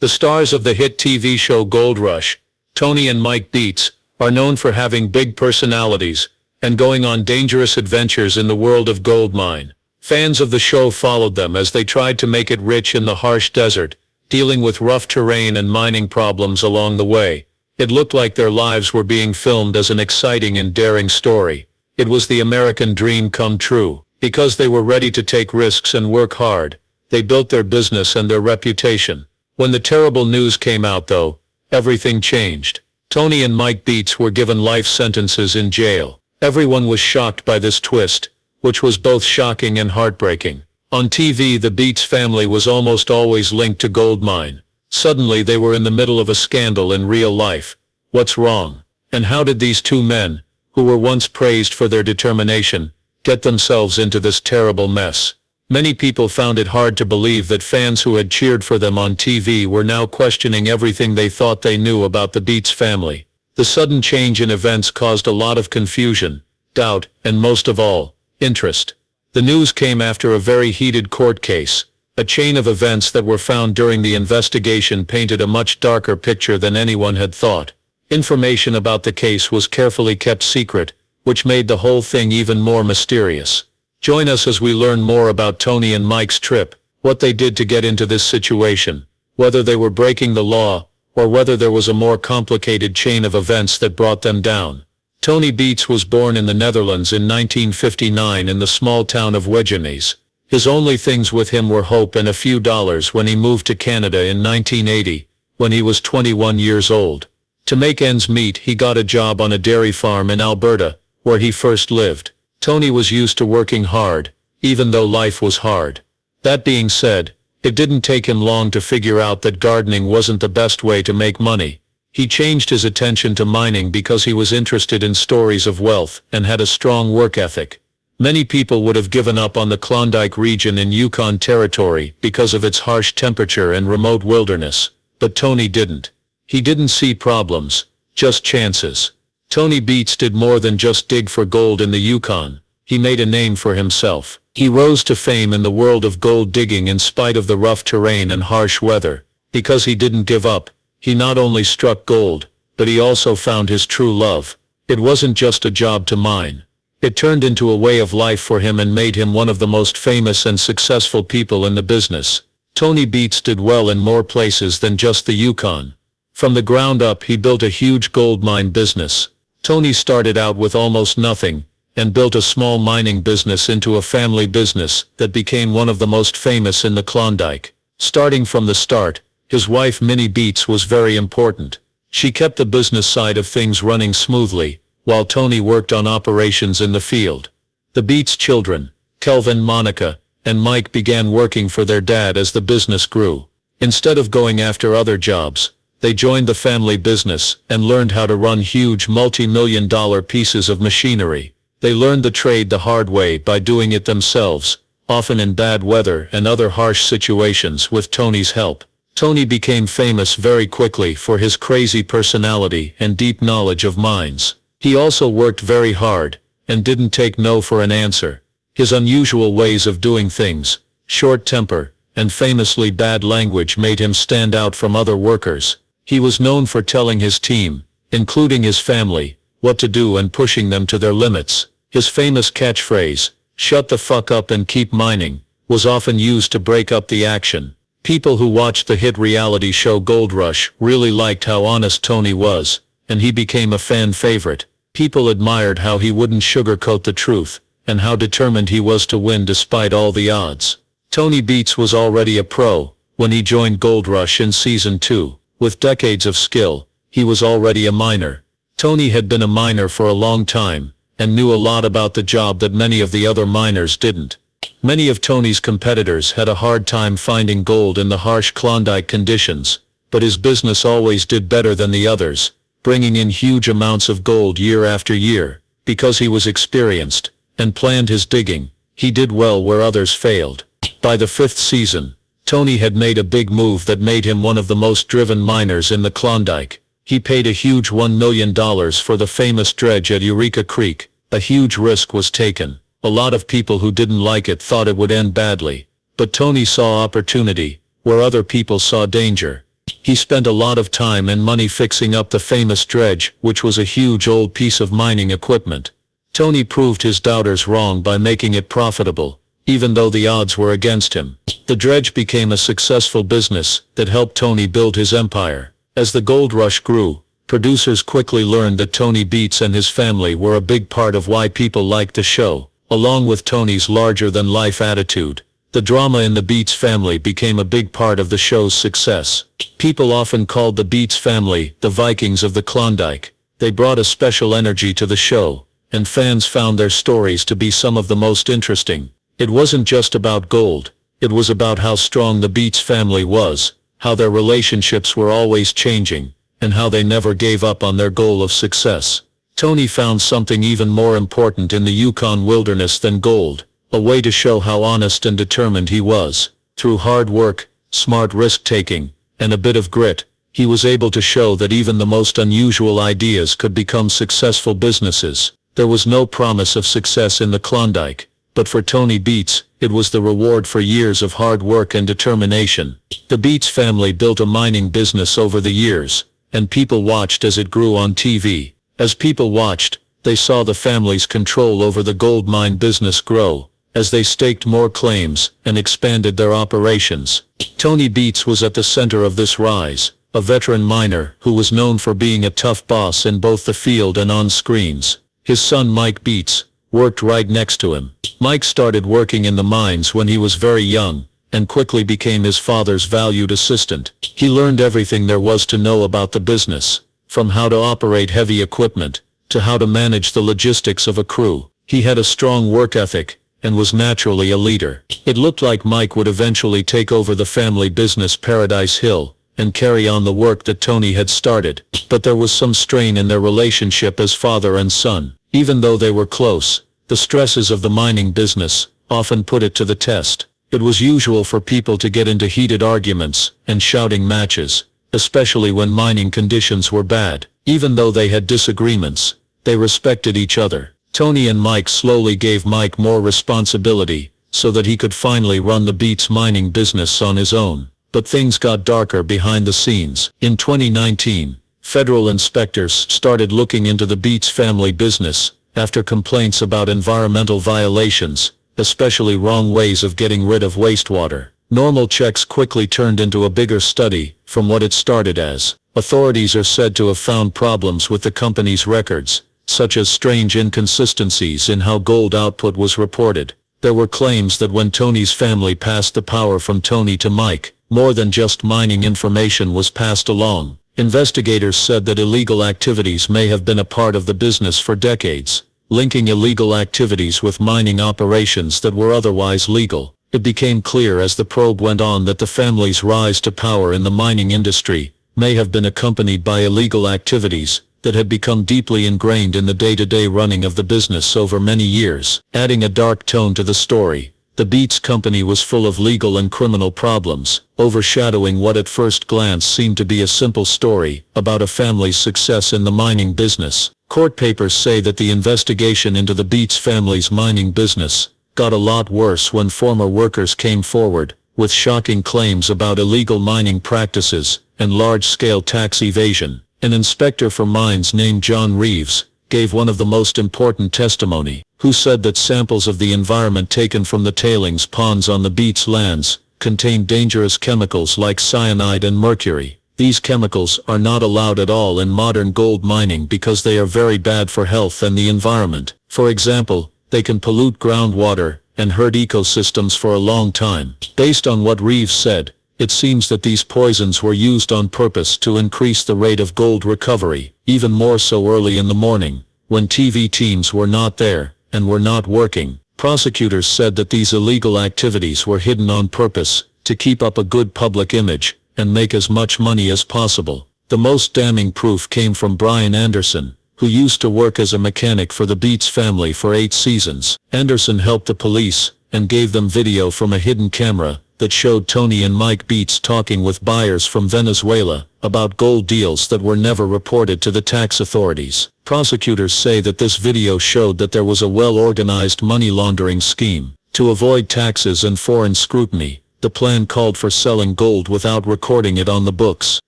The stars of the hit TV show Gold Rush, Tony and Mike Beets, are known for having big personalities and going on dangerous adventures in the world of gold mine. Fans of the show followed them as they tried to make it rich in the harsh desert, dealing with rough terrain and mining problems along the way. It looked like their lives were being filmed as an exciting and daring story. It was the American dream come true. Because they were ready to take risks and work hard, they built their business and their reputation. When the terrible news came out though, everything changed. Tony and Mike Beets were given life sentences in jail. Everyone was shocked by this twist, which was both shocking and heartbreaking. On TV, the Beets family was almost always linked to gold mine. Suddenly they were in the middle of a scandal in real life. What's wrong? And how did these two men, who were once praised for their determination, get themselves into this terrible mess? Many people found it hard to believe that fans who had cheered for them on TV were now questioning everything they thought they knew about the Beets family. The sudden change in events caused a lot of confusion, doubt, and most of all, interest. The news came after a very heated court case. A chain of events that were found during the investigation painted a much darker picture than anyone had thought. Information about the case was carefully kept secret, which made the whole thing even more mysterious. Join us as we learn more about Tony and Mike's trip, what they did to get into this situation, whether they were breaking the law, or whether there was a more complicated chain of events that brought them down. Tony Beets was born in the Netherlands in 1959 in the small town of Wegenes. His only things with him were hope and a few dollars when he moved to Canada in 1980, when he was 21 years old. To make ends meet, he got a job on a dairy farm in Alberta, where he first lived. Tony was used to working hard, even though life was hard. That being said, it didn't take him long to figure out that gardening wasn't the best way to make money. He changed his attention to mining because he was interested in stories of wealth and had a strong work ethic. Many people would have given up on the Klondike region in Yukon Territory because of its harsh temperature and remote wilderness, but Tony didn't. He didn't see problems, just chances. Tony Beets did more than just dig for gold in the Yukon. He made a name for himself. He rose to fame in the world of gold digging in spite of the rough terrain and harsh weather. Because he didn't give up, he not only struck gold, but he also found his true love. It wasn't just a job to mine. It turned into a way of life for him and made him one of the most famous and successful people in the business. Tony Beets did well in more places than just the Yukon. From the ground up, he built a huge gold mine business. Tony started out with almost nothing, and built a small mining business into a family business that became one of the most famous in the Klondike. Starting from the start, his wife Minnie Beets was very important. She kept the business side of things running smoothly, while Tony worked on operations in the field. The Beets children, Kelvin, Monica, and Mike began working for their dad as the business grew. Instead of going after other jobs, they joined the family business and learned how to run huge multi-million-dollar pieces of machinery. They learned the trade the hard way by doing it themselves, often in bad weather and other harsh situations with Tony's help. Tony became famous very quickly for his crazy personality and deep knowledge of mines. He also worked very hard, and didn't take no for an answer. His unusual ways of doing things, short temper, and famously bad language made him stand out from other workers. He was known for telling his team, including his family, what to do and pushing them to their limits. His famous catchphrase, "Shut the fuck up and keep mining," was often used to break up the action. People who watched the hit reality show Gold Rush really liked how honest Tony was, and he became a fan favorite. People admired how he wouldn't sugarcoat the truth, and how determined he was to win despite all the odds. Tony Beets was already a pro when he joined Gold Rush in Season 2. With decades of skill, he was already a miner. Tony had been a miner for a long time, and knew a lot about the job that many of the other miners didn't. Many of Tony's competitors had a hard time finding gold in the harsh Klondike conditions, but his business always did better than the others, bringing in huge amounts of gold year after year. Because he was experienced, and planned his digging, he did well where others failed. By the 5th season, Tony had made a big move that made him one of the most driven miners in the Klondike. He paid a huge $1 million for the famous dredge at Eureka Creek. A huge risk was taken. A lot of people who didn't like it thought it would end badly. But Tony saw opportunity, where other people saw danger. He spent a lot of time and money fixing up the famous dredge, which was a huge old piece of mining equipment. Tony proved his doubters wrong by making it profitable, even though the odds were against him. The dredge became a successful business that helped Tony build his empire. As the gold rush grew, producers quickly learned that Tony Beets and his family were a big part of why people liked the show. Along with Tony's larger-than-life attitude, the drama in the Beets family became a big part of the show's success. People often called the Beets family the Vikings of the Klondike. They brought a special energy to the show, and fans found their stories to be some of the most interesting. It wasn't just about gold, it was about how strong the Beets family was, how their relationships were always changing, and how they never gave up on their goal of success. Tony found something even more important in the Yukon wilderness than gold, a way to show how honest and determined he was. Through hard work, smart risk-taking, and a bit of grit, he was able to show that even the most unusual ideas could become successful businesses. There was no promise of success in the Klondike, but for Tony Beets, it was the reward for years of hard work and determination. The Beets family built a mining business over the years, and people watched as it grew on TV. As people watched, they saw the family's control over the gold mine business grow, as they staked more claims and expanded their operations. Tony Beets was at the center of this rise, a veteran miner who was known for being a tough boss in both the field and on screens. His son Mike Beets worked right next to him. Mike started working in the mines when he was very young, and quickly became his father's valued assistant. He learned everything there was to know about the business, from how to operate heavy equipment, to how to manage the logistics of a crew. He had a strong work ethic, and was naturally a leader. It looked like Mike would eventually take over the family business Paradise Hill, and carry on the work that Tony had started. But there was some strain in their relationship as father and son. Even though they were close, the stresses of the mining business often put it to the test. It was usual for people to get into heated arguments and shouting matches, especially when mining conditions were bad. Even though they had disagreements, they respected each other. Tony and Mike slowly gave Mike more responsibility, so that he could finally run the Beets mining business on his own. But things got darker behind the scenes. In 2019, federal inspectors started looking into the Beets family business, after complaints about environmental violations, especially wrong ways of getting rid of wastewater. Normal checks quickly turned into a bigger study, from what it started as. Authorities are said to have found problems with the company's records, such as strange inconsistencies in how gold output was reported. There were claims that when Tony's family passed the power from Tony to Mike, more than just mining information was passed along. Investigators said that illegal activities may have been a part of the business for decades, linking illegal activities with mining operations that were otherwise legal. It became clear as the probe went on that the family's rise to power in the mining industry may have been accompanied by illegal activities that had become deeply ingrained in the day-to-day running of the business over many years. Adding a dark tone to the story, the Beets company was full of legal and criminal problems, overshadowing what at first glance seemed to be a simple story about a family's success in the mining business. Court papers say that the investigation into the Beets family's mining business got a lot worse when former workers came forward with shocking claims about illegal mining practices and large-scale tax evasion. An inspector for mines named John Reeves gave one of the most important testimony, who said that samples of the environment taken from the tailings ponds on the Beets lands contained dangerous chemicals like cyanide and mercury. These chemicals are not allowed at all in modern gold mining because they are very bad for health and the environment. For example, they can pollute groundwater and hurt ecosystems for a long time. Based on what Reeves said, it seems that these poisons were used on purpose to increase the rate of gold recovery, even more so early in the morning, when TV teams were not there and were not working. Prosecutors said that these illegal activities were hidden on purpose to keep up a good public image and make as much money as possible. The most damning proof came from Brian Anderson, who used to work as a mechanic for the Beets family for 8 seasons. Anderson helped the police and gave them video from a hidden camera that showed Tony and Mike Beets talking with buyers from Venezuela about gold deals that were never reported to the tax authorities. Prosecutors say that this video showed that there was a well-organized money laundering scheme. To avoid taxes and foreign scrutiny, The plan called for selling gold without recording it on the books.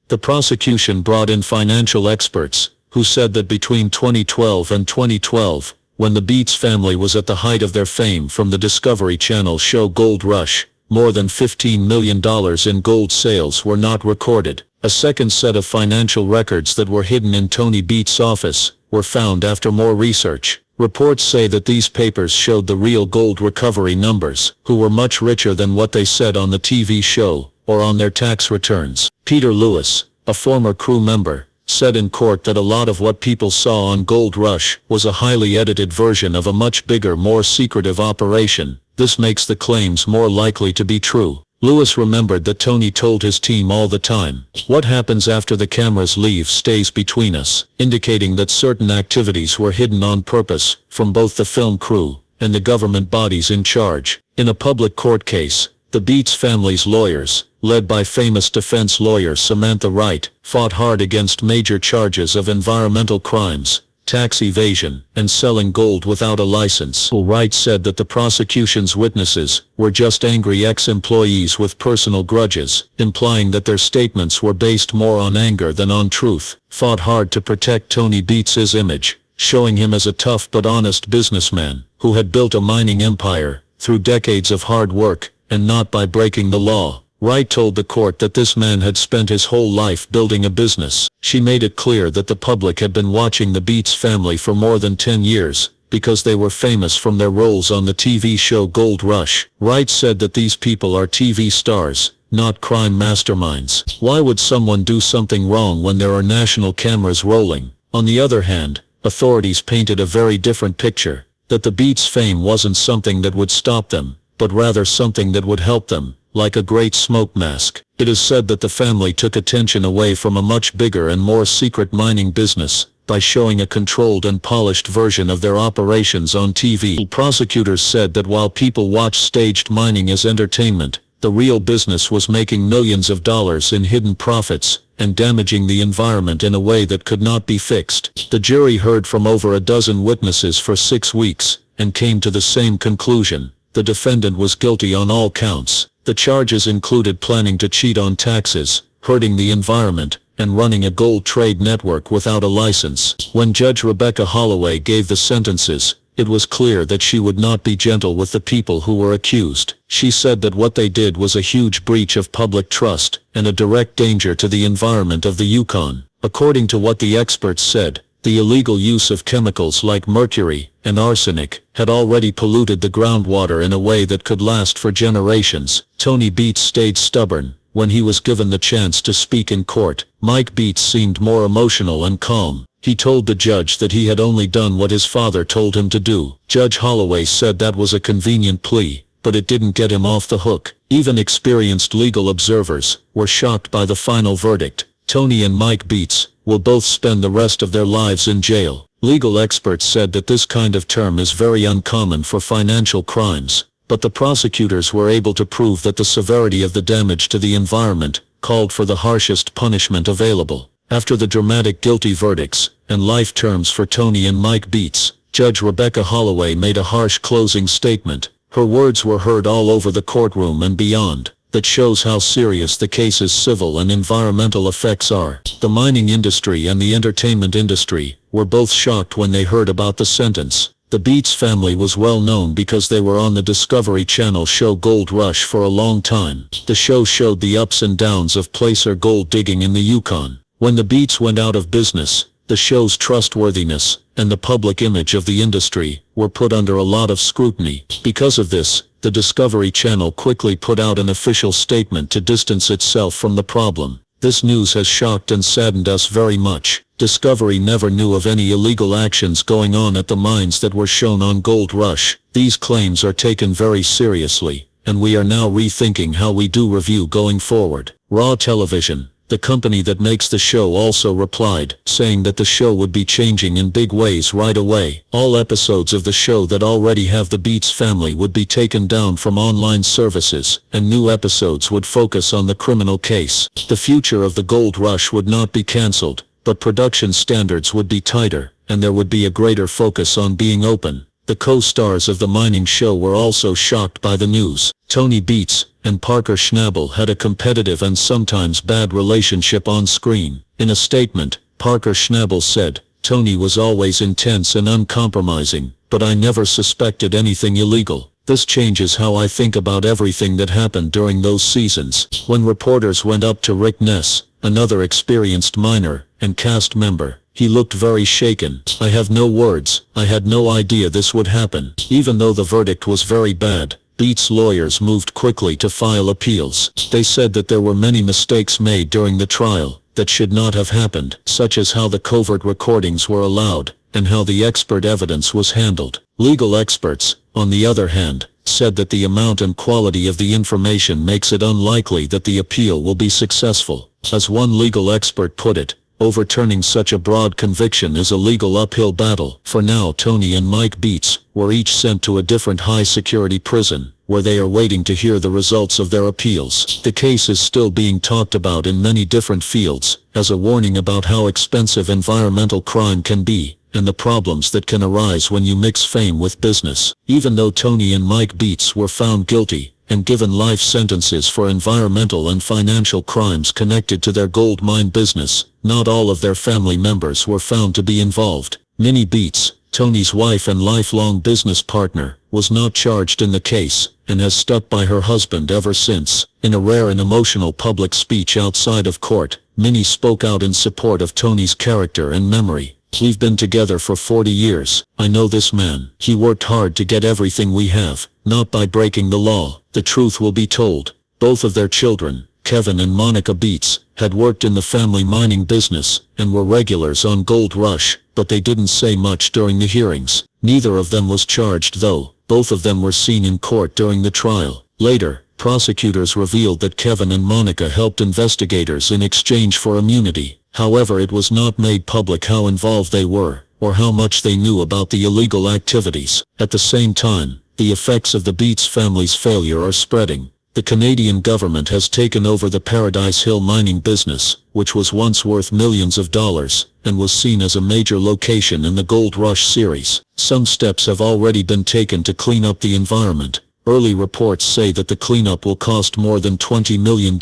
The prosecution brought in financial experts, who said that between 2012 and 2012, when the Beets family was at the height of their fame from the Discovery Channel show Gold Rush, more than $15 million in gold sales were not recorded. A second set of financial records that were hidden in Tony Beets' office were found after more research. Reports say that these papers showed the real gold recovery numbers, who were much richer than what they said on the TV show, or on their tax returns. Peter Lewis, a former crew member, said in court that a lot of what people saw on Gold Rush was a highly edited version of a much bigger, more secretive operation. This makes the claims more likely to be true. Lewis remembered that Tony told his team all the time, "What happens after the cameras leave stays between us," indicating that certain activities were hidden on purpose from both the film crew and the government bodies in charge. In a public court case, the Beets family's lawyers, led by famous defense lawyer Samantha Wright, fought hard against major charges of environmental crimes, tax evasion, and selling gold without a license. Wright said that the prosecution's witnesses were just angry ex-employees with personal grudges, implying that their statements were based more on anger than on truth. Fought hard to protect Tony Beets' image, showing him as a tough but honest businessman, who had built a mining empire through decades of hard work, and not by breaking the law. Wright told the court that this man had spent his whole life building a business. She made it clear that the public had been watching the Beets family for more than 10 years, because they were famous from their roles on the TV show Gold Rush. Wright said that these people are TV stars, not crime masterminds. Why would someone do something wrong when there are national cameras rolling? On the other hand, authorities painted a very different picture, that the Beets' fame wasn't something that would stop them, but rather something that would help them, like a great smoke mask. It is said that the family took attention away from a much bigger and more secret mining business by showing a controlled and polished version of their operations on TV. Prosecutors said that while people watch staged mining as entertainment, the real business was making millions of dollars in hidden profits and damaging the environment in a way that could not be fixed. The jury heard from over a dozen witnesses for 6 weeks and came to the same conclusion. The defendant was guilty on all counts. The charges included planning to cheat on taxes, hurting the environment, and running a gold trade network without a license. When Judge Rebecca Holloway gave the sentences, it was clear that she would not be gentle with the people who were accused. She said that what they did was a huge breach of public trust and a direct danger to the environment of the Yukon. According to what the experts said, the illegal use of chemicals like mercury and arsenic had already polluted the groundwater in a way that could last for generations. Tony Beets stayed stubborn. When he was given the chance to speak in court, Mike Beets seemed more emotional and calm. He told the judge that he had only done what his father told him to do. Judge Holloway said that was a convenient plea, but it didn't get him off the hook. Even experienced legal observers were shocked by the final verdict. Tony and Mike Beets will both spend the rest of their lives in jail. Legal experts said that this kind of term is very uncommon for financial crimes, but the prosecutors were able to prove that the severity of the damage to the environment called for the harshest punishment available. After the dramatic guilty verdicts and life terms for Tony and Mike Beets, Judge Rebecca Holloway made a harsh closing statement. Her words were heard all over the courtroom and beyond. That shows how serious the case's civil and environmental effects are. The mining industry and the entertainment industry were both shocked when they heard about the sentence. The Beets family was well known because they were on the Discovery Channel show Gold Rush for a long time. The show showed the ups and downs of placer gold digging in the Yukon. When the Beets went out of business, the show's trustworthiness and the public image of the industry were put under a lot of scrutiny. Because of this, the Discovery Channel quickly put out an official statement to distance itself from the problem. This news has shocked and saddened us very much. Discovery never knew of any illegal actions going on at the mines that were shown on Gold Rush. These claims are taken very seriously, and we are now rethinking how we do review going forward. Raw Television, the company that makes the show, also replied, saying that the show would be changing in big ways right away. All episodes of the show that already have the Beets family would be taken down from online services, and new episodes would focus on the criminal case. The future of the Gold Rush would not be cancelled, but production standards would be tighter, and there would be a greater focus on being open. The co-stars of the mining show were also shocked by the news. Tony Beets, and Parker Schnabel had a competitive and sometimes bad relationship on screen. In a statement, Parker Schnabel said, "Tony was always intense and uncompromising, but I never suspected anything illegal. This changes how I think about everything that happened during those seasons." When reporters went up to Rick Ness, another experienced miner and cast member, he looked very shaken. "I have no words. I had no idea this would happen." Even though the verdict was very bad, Beets' lawyers moved quickly to file appeals. They said that there were many mistakes made during the trial that should not have happened, such as how the covert recordings were allowed, and how the expert evidence was handled. Legal experts, on the other hand, said that the amount and quality of the information makes it unlikely that the appeal will be successful. As one legal expert put it, overturning such a broad conviction is a legal uphill battle. For now, Tony and Mike Beets were each sent to a different high-security prison, where they are waiting to hear the results of their appeals. The case is still being talked about in many different fields, as a warning about how expensive environmental crime can be, and the problems that can arise when you mix fame with business. Even though Tony and Mike Beets were found guilty and given life sentences for environmental and financial crimes connected to their gold mine business, not all of their family members were found to be involved. Minnie Beets, Tony's wife and lifelong business partner, was not charged in the case, and has stuck by her husband ever since. In a rare and emotional public speech outside of court, Minnie spoke out in support of Tony's character and memory. "We've been together for 40 years. I know this man. He worked hard to get everything we have, not by breaking the law. The truth will be told." Both of their children, Kevin and Monica Beets, had worked in the family mining business, and were regulars on Gold Rush, but they didn't say much during the hearings. Neither of them was charged though. Both of them were seen in court during the trial. Later, prosecutors revealed that Kevin and Monica helped investigators in exchange for immunity. However, it was not made public how involved they were, or how much they knew about the illegal activities. At the same time, the effects of the Beets family's failure are spreading. The Canadian government has taken over the Paradise Hill mining business, which was once worth millions of dollars, and was seen as a major location in the Gold Rush series. Some steps have already been taken to clean up the environment. Early reports say that the cleanup will cost more than $20 million,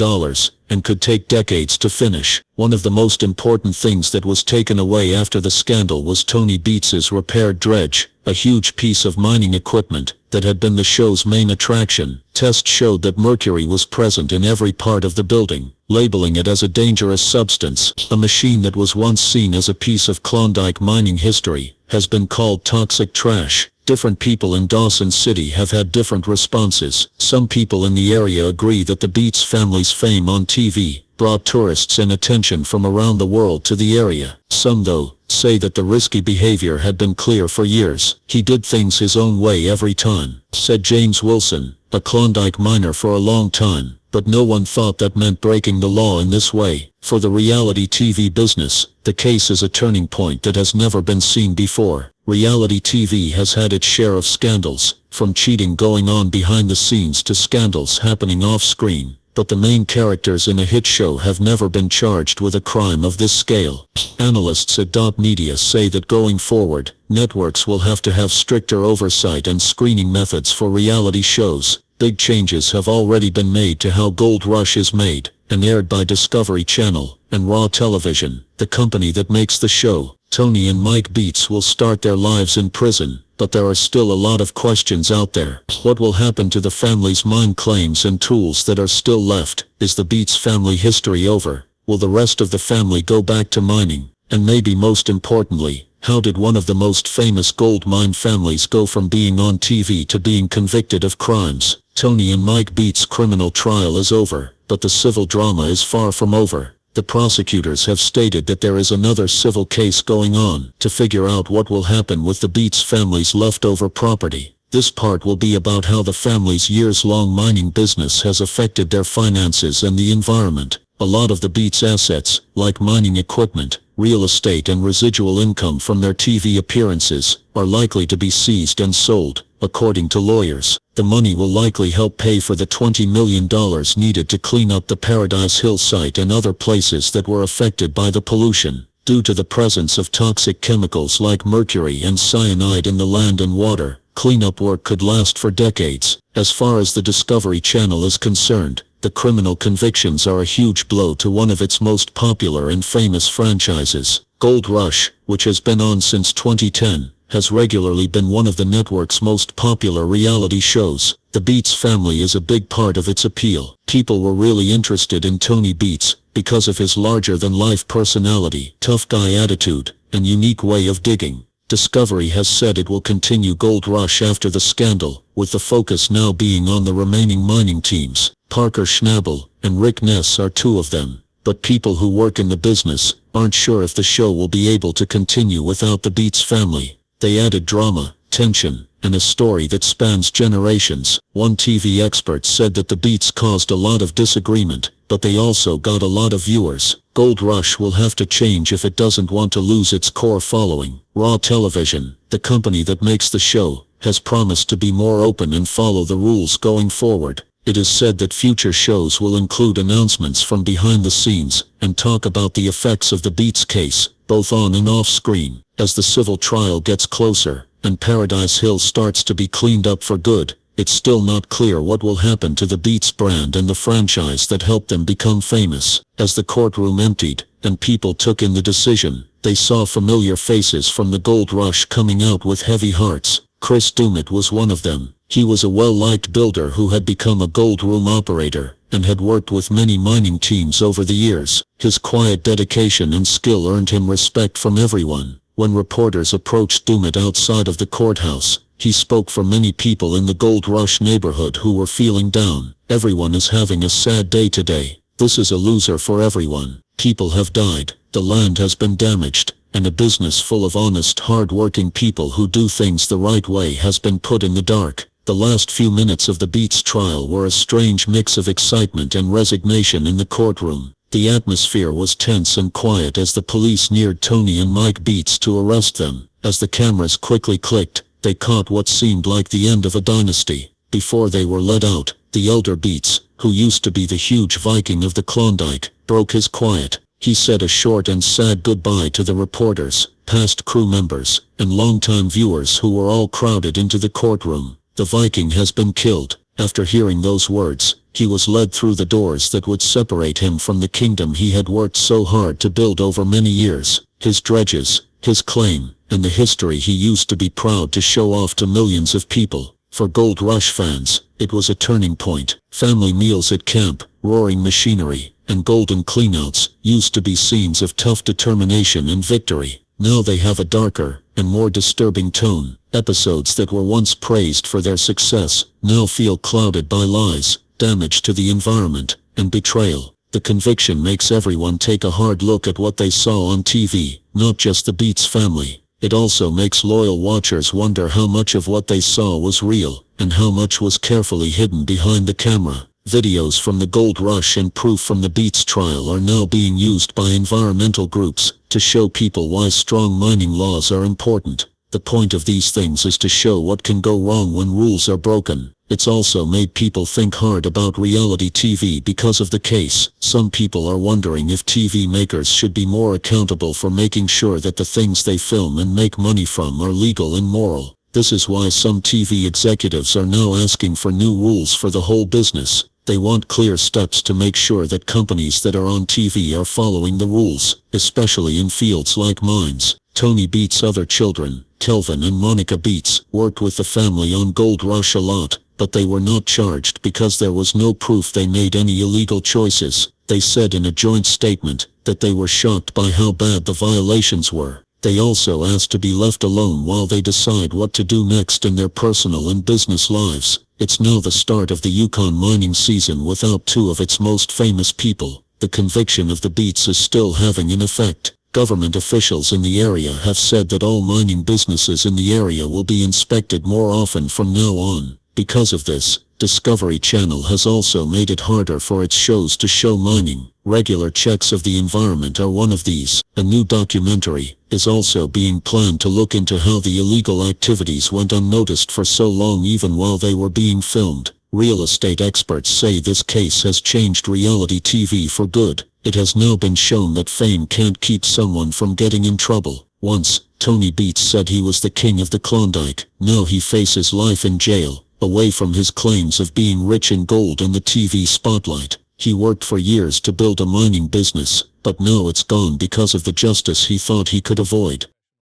and could take decades to finish. One of the most important things that was taken away after the scandal was Tony Beets' repaired dredge, a huge piece of mining equipment that had been the show's main attraction. Tests showed that mercury was present in every part of the building, labeling it as a dangerous substance. A machine that was once seen as a piece of Klondike mining history has been called toxic trash. Different people in Dawson City have had different responses. Some people in the area agree that the Beets family's fame on TV brought tourists and attention from around the world to the area. Some, though, say that the risky behavior had been clear for years. "He did things his own way every time," said James Wilson, a Klondike miner for a long time, but no one thought that meant breaking the law in this way. For the reality TV business, the case is a turning point that has never been seen before. Reality TV has had its share of scandals, from cheating going on behind the scenes to scandals happening off-screen, but the main characters in a hit show have never been charged with a crime of this scale. Analysts at Dot Media say that going forward, networks will have to have stricter oversight and screening methods for reality shows. Big changes have already been made to how Gold Rush is made and aired by Discovery Channel and Raw Television, the company that makes the show. Tony and Mike Beets will start their lives in prison, but there are still a lot of questions out there. What will happen to the family's mine claims and tools that are still left? Is the Beets family history over? Will the rest of the family go back to mining? And maybe most importantly, how did one of the most famous gold mine families go from being on TV to being convicted of crimes? Tony and Mike Beets' criminal trial is over, but the civil drama is far from over. The prosecutors have stated that there is another civil case going on to figure out what will happen with the Beets family's leftover property. This part will be about how the family's years-long mining business has affected their finances and the environment. A lot of the Beets assets, like mining equipment, real estate and residual income from their TV appearances, are likely to be seized and sold, according to lawyers. The money will likely help pay for the $20 million needed to clean up the Paradise Hill site and other places that were affected by the pollution. Due to the presence of toxic chemicals like mercury and cyanide in the land and water, cleanup work could last for decades. As far as the Discovery Channel is concerned, the criminal convictions are a huge blow to one of its most popular and famous franchises. Gold Rush, which has been on since 2010, has regularly been one of the network's most popular reality shows. The Beets family is a big part of its appeal. People were really interested in Tony Beets because of his larger-than-life personality, tough guy attitude, and unique way of digging. Discovery has said it will continue Gold Rush after the scandal, with the focus now being on the remaining mining teams. Parker Schnabel and Rick Ness are two of them, but people who work in the business aren't sure if the show will be able to continue without the Beets family. They added drama, tension, and a story that spans generations. One TV expert said that the Beets caused a lot of disagreement, but they also got a lot of viewers. Gold Rush will have to change if it doesn't want to lose its core following. Raw Television, the company that makes the show, has promised to be more open and follow the rules going forward. It is said that future shows will include announcements from behind the scenes and talk about the effects of the Beets case, both on and off screen. As the civil trial gets closer and Paradise Hill starts to be cleaned up for good, it's still not clear what will happen to the Beets brand and the franchise that helped them become famous. As the courtroom emptied and people took in the decision, they saw familiar faces from the Gold Rush coming out with heavy hearts. Chris Dumit was one of them. He was a well-liked builder who had become a gold room operator and had worked with many mining teams over the years. His quiet dedication and skill earned him respect from everyone. When reporters approached Dumit outside of the courthouse, he spoke for many people in the Gold Rush neighborhood who were feeling down. Everyone is having a sad day today. This is a loser for everyone. People have died, the land has been damaged, and a business full of honest, hard-working people who do things the right way has been put in the dark. The last few minutes of the Beets trial were a strange mix of excitement and resignation in the courtroom. The atmosphere was tense and quiet as the police neared Tony and Mike Beets to arrest them. As the cameras quickly clicked, they caught what seemed like the end of a dynasty. Before they were let out, the elder Beets, who used to be the huge Viking of the Klondike, broke his quiet. He said a short and sad goodbye to the reporters, past crew members, and longtime viewers who were all crowded into the courtroom. The Viking has been killed. After hearing those words, he was led through the doors that would separate him from the kingdom he had worked so hard to build over many years. His dredges, his claim, and the history he used to be proud to show off to millions of people. For Gold Rush fans, it was a turning point. Family meals at camp, roaring machinery, and golden cleanouts used to be scenes of tough determination and victory. Now they have a darker and more disturbing tone. Episodes that were once praised for their success now feel clouded by lies, damage to the environment, and betrayal. The conviction makes everyone take a hard look at what they saw on TV, not just the Beets family. It also makes loyal watchers wonder how much of what they saw was real, and how much was carefully hidden behind the camera. Videos from the Gold Rush and proof from the Beets trial are now being used by environmental groups to show people why strong mining laws are important. The point of these things is to show what can go wrong when rules are broken. It's also made people think hard about reality TV because of the case. Some people are wondering if TV makers should be more accountable for making sure that the things they film and make money from are legal and moral. This is why some TV executives are now asking for new rules for the whole business. They want clear steps to make sure that companies that are on TV are following the rules, especially in fields like mines. Tony Beets' other children, Kelvin and Monica Beets, worked with the family on Gold Rush a lot, but they were not charged because there was no proof they made any illegal choices. They said in a joint statement that they were shocked by how bad the violations were. They also asked to be left alone while they decide what to do next in their personal and business lives. It's now the start of the Yukon mining season without two of its most famous people. The conviction of the Beets is still having an effect. Government officials in the area have said that all mining businesses in the area will be inspected more often from now on. Because of this, Discovery Channel has also made it harder for its shows to show mining. Regular checks of the environment are one of these. A new documentary is also being planned to look into how the illegal activities went unnoticed for so long even while they were being filmed. Real estate experts say this case has changed reality TV for good. It has now been shown that fame can't keep someone from getting in trouble. Once, Tony Beets said he was the king of the Klondike. Now he faces life in jail, away from his claims of being rich in gold in the TV spotlight. He worked for years to build a mining business, but now it's gone because of the justice he thought he could avoid.